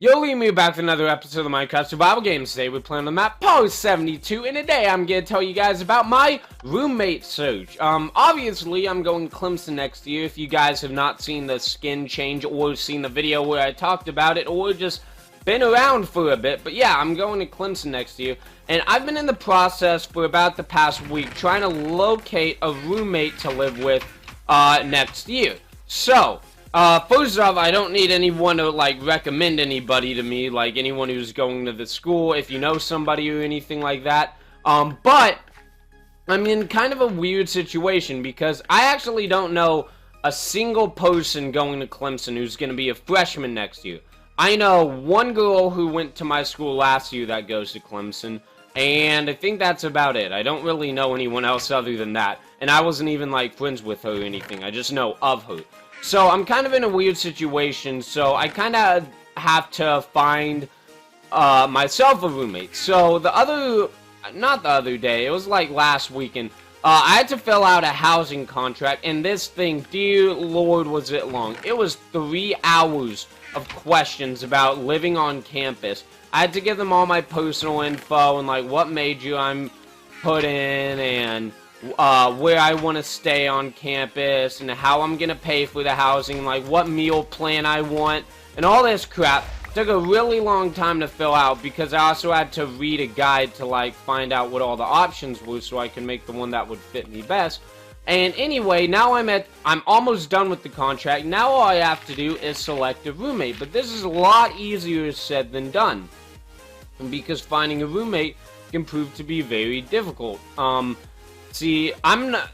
Yo, Liam back with another episode of Minecraft survival games. Today we're playing on the map Post 72, and today I'm gonna tell you guys about my roommate search. Obviously I'm going to Clemson next year. If you guys have not seen the skin change or seen the video where I talked about it or just been around for a bit, but yeah, I'm going to Clemson next year, and I've been in the process for about the past week trying to locate a roommate to live with next year. So first off, I don't need anyone to, recommend anybody to me, like, anyone who's going to the school, if you know somebody or anything like that. But I'm in kind of a weird situation, because I actually don't know a single person going to Clemson who's going to be a freshman next year. I know one girl who went to my school last year that goes to Clemson, and I think that's about it. I don't really know anyone else other than that, and I wasn't even, friends with her or anything. I just know of her. So I'm kind of in a weird situation, so I kind of have to find myself a roommate. So not the other day, it was like last weekend, I had to fill out a housing contract, and this thing, dear Lord, was it long. It was 3 hours of questions about living on campus. I had to give them all my personal info and what major I'm put in and where I want to stay on campus, and how I'm going to pay for the housing, what meal plan I want, and all this crap. It took a really long time to fill out, because I also had to read a guide to, find out what all the options were, so I can make the one that would fit me best. And anyway, now I'm almost done with the contract. Now all I have to do is select a roommate, but this is a lot easier said than done, because finding a roommate can prove to be very difficult. See, I'm not,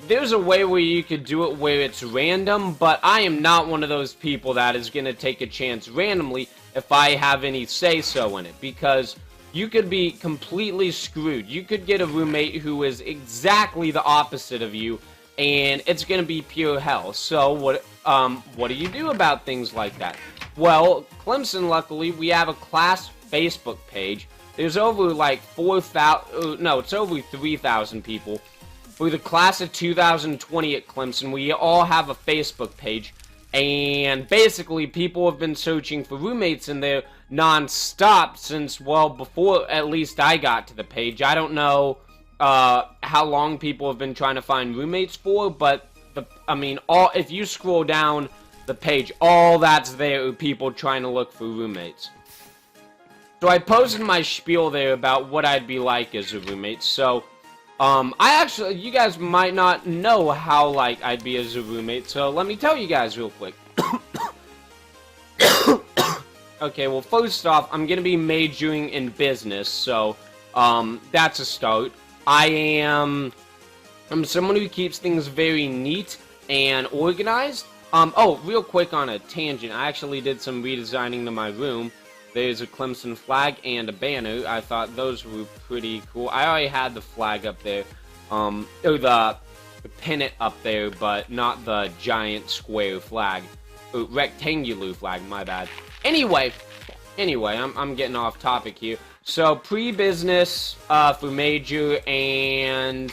there's a way where you could do it where it's random, but I am not one of those people that is going to take a chance randomly if I have any say-so in it, because you could be completely screwed. You could get a roommate who is exactly the opposite of you, and it's going to be pure hell. So, what do you do about things like that? Well, Clemson, luckily, we have a class Facebook page. There's over 4,000, no, it's over 3,000 people. For the class of 2020 at Clemson, we all have a Facebook page, and basically people have been searching for roommates in there non-stop since, well, before at least I got to the page. I don't know how long people have been trying to find roommates for, but, if you scroll down the page, all that's there are people trying to look for roommates. So I posted my spiel there about what I'd be like as a roommate. So, you guys might not know how, I'd be as a roommate. So let me tell you guys real quick. Okay, well, first off, I'm going to be majoring in business. So, that's a start. I'm someone who keeps things very neat and organized. Oh, real quick on a tangent. I actually did some redesigning to my room. There's a Clemson flag and a banner. I thought those were pretty cool. I already had the flag up there, or the pennant up there, but not the giant square flag. Rectangular flag, my bad. Anyway, I'm getting off topic here. So, pre-business for major, and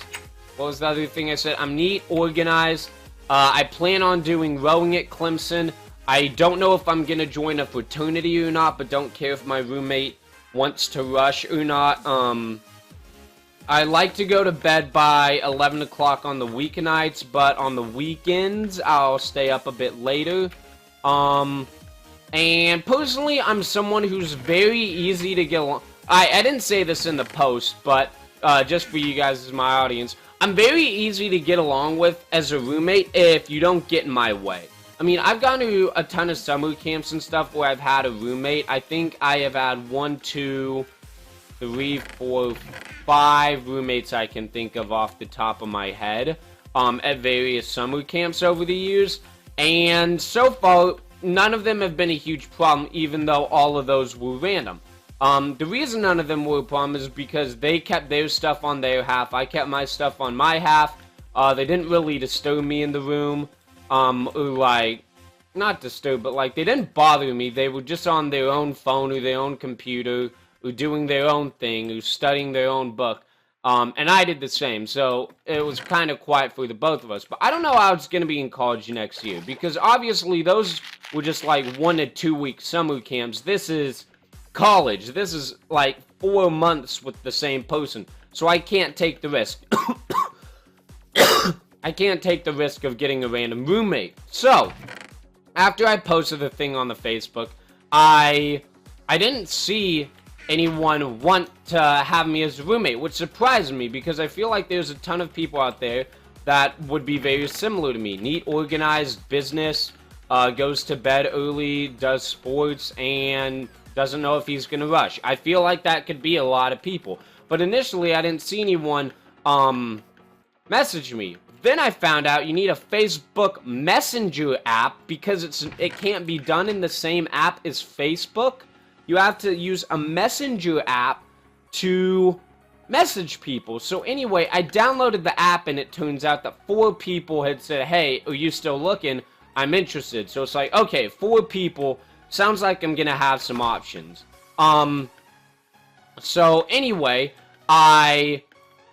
what was the other thing I said? I'm neat, organized. I plan on doing rowing at Clemson. I don't know if I'm going to join a fraternity or not, but don't care if my roommate wants to rush or not. I like to go to bed by 11 o'clock on the weeknights, but on the weekends, I'll stay up a bit later. And personally, I'm someone who's very easy to get along. I didn't say this in the post, but just for you guys as my audience, I'm very easy to get along with as a roommate if you don't get in my way. I've gone to a ton of summer camps and stuff where I've had a roommate. I think I have had 1, 2, 3, 4, 5 roommates I can think of off the top of my head at various summer camps over the years. And so far, none of them have been a huge problem, even though all of those were random. The reason none of them were a problem is because they kept their stuff on their half. I kept my stuff on my half. They didn't really disturb me in the room. Or not disturb, but they didn't bother me. They were just on their own phone or their own computer, or doing their own thing, or studying their own book. And I did the same, so it was kind of quiet for the both of us. But I don't know how it's going to be in college next year, because obviously those were just like 1 to 2 week summer camps. This is college. This is like 4 months with the same person, so I can't take the risk. I can't take the risk of getting a random roommate. So, after I posted the thing on the Facebook, I didn't see anyone want to have me as a roommate, which surprised me because I feel like there's a ton of people out there that would be very similar to me. Neat, organized business, goes to bed early, does sports, and doesn't know if he's gonna rush. I feel like that could be a lot of people. But initially, I didn't see anyone message me. Then I found out you need a Facebook Messenger app because it can't be done in the same app as Facebook. You have to use a Messenger app to message people. So anyway, I downloaded the app and it turns out that 4 people had said, "Hey, are you still looking? I'm interested." So it's like, okay, 4 people. Sounds like I'm gonna have some options. So anyway,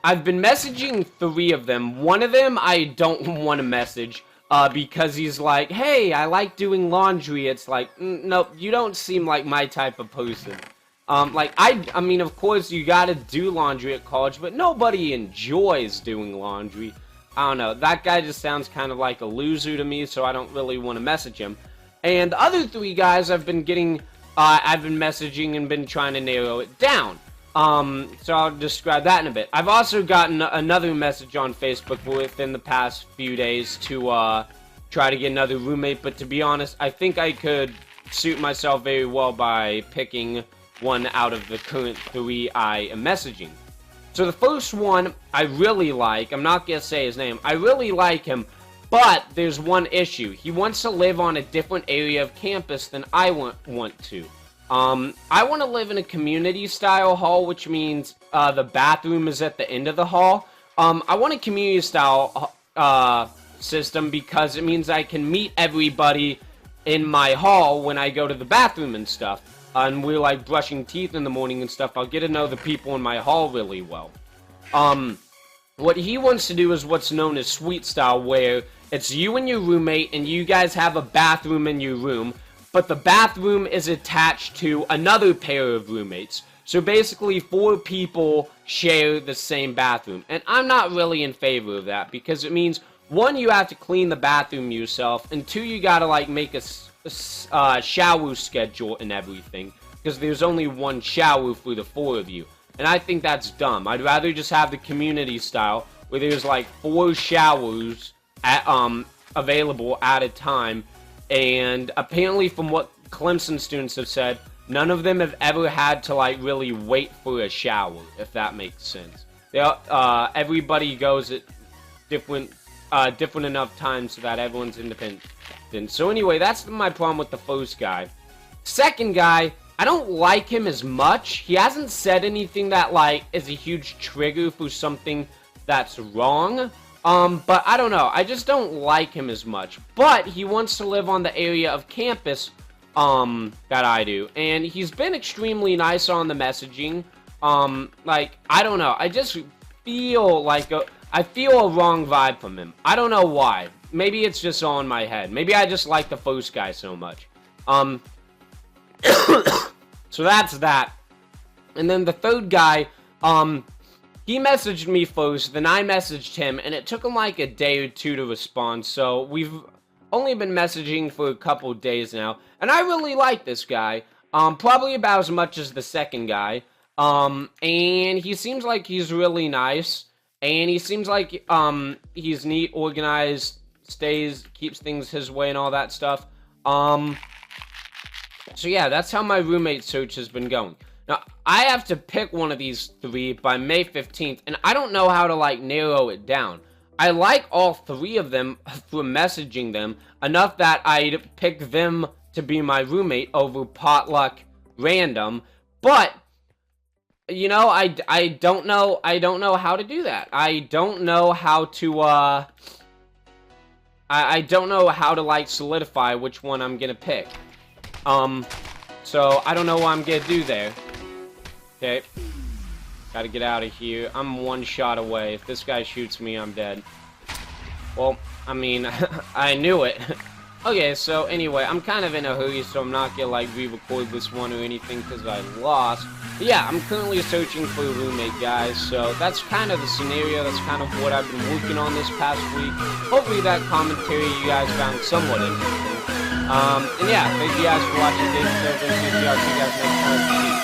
I've been messaging 3 of them. One of them I don't want to message because he's like, "Hey, I like doing laundry." It's like, nope, you don't seem like my type of person. Like, I mean, of course, you gotta do laundry at college, but nobody enjoys doing laundry. I don't know. That guy just sounds kind of like a loser to me, so I don't really want to message him. And the other 3 guys I've been messaging and been trying to narrow it down. So I'll describe that in a bit. I've also gotten another message on Facebook within the past few days to, try to get another roommate, but to be honest, I think I could suit myself very well by picking one out of the current 3 I am messaging. So the first one I really like, I'm not gonna say his name, I really like him, but there's one issue. He wants to live on a different area of campus than I want to. I want to live in a community-style hall, which means the bathroom is at the end of the hall. I want a community-style system because it means I can meet everybody in my hall when I go to the bathroom and stuff. And we're, like, brushing teeth in the morning and stuff. I'll get to know the people in my hall really well. What he wants to do is what's known as suite style, where it's you and your roommate, and you guys have a bathroom in your room, but the bathroom is attached to another pair of roommates. So basically, 4 people share the same bathroom. And I'm not really in favor of that, because it means, 1, you have to clean the bathroom yourself, and 2, you gotta, like, make a shower schedule and everything, because there's only 1 shower for the 4 of you. And I think that's dumb. I'd rather just have the community style, where there's, like, 4 showers available at a time. And apparently, from what Clemson students have said, none of them have ever had to, like, really wait for a shower, if that makes sense. Everybody goes at different enough times so that everyone's independent. So anyway, that's my problem with the first guy. Second guy, I don't like him as much. He hasn't said anything that, like, is a huge trigger for something that's wrong. But I don't know. I just don't like him as much. But he wants to live on the area of campus, that I do. And he's been extremely nice on the messaging. Like, I don't know. I just feel like I feel a wrong vibe from him. I don't know why. Maybe it's just all in my head. Maybe I just like the first guy so much. So that's that. And then the third guy, he messaged me first, then I messaged him, and it took him like a day or 2 to respond, so we've only been messaging for a couple days now, and I really like this guy, probably about as much as the second guy, and he seems like he's really nice, and he seems like, he's neat, organized, keeps things his way and all that stuff. So yeah, that's how my roommate search has been going. Now, I have to pick one of these 3 by May 15th, and I don't know how to, like, narrow it down. I like all 3 of them through messaging them enough that I'd pick them to be my roommate over potluck random, but, you know, I don't know how to do that. I don't know how to, I don't know how to, like, solidify which one I'm gonna pick. So I don't know what I'm gonna do there. Okay. Gotta get out of here. I'm one shot away. If this guy shoots me, I'm dead. Well, I mean, I knew it. Okay, so anyway, I'm kind of in a hurry, so I'm not gonna, like, re-record this one or anything because I lost. But yeah, I'm currently searching for a roommate, guys, so that's kind of the scenario. That's kind of what I've been working on this past week. Hopefully that commentary you guys found somewhat interesting. And yeah, thank you guys for watching. See you guys next time.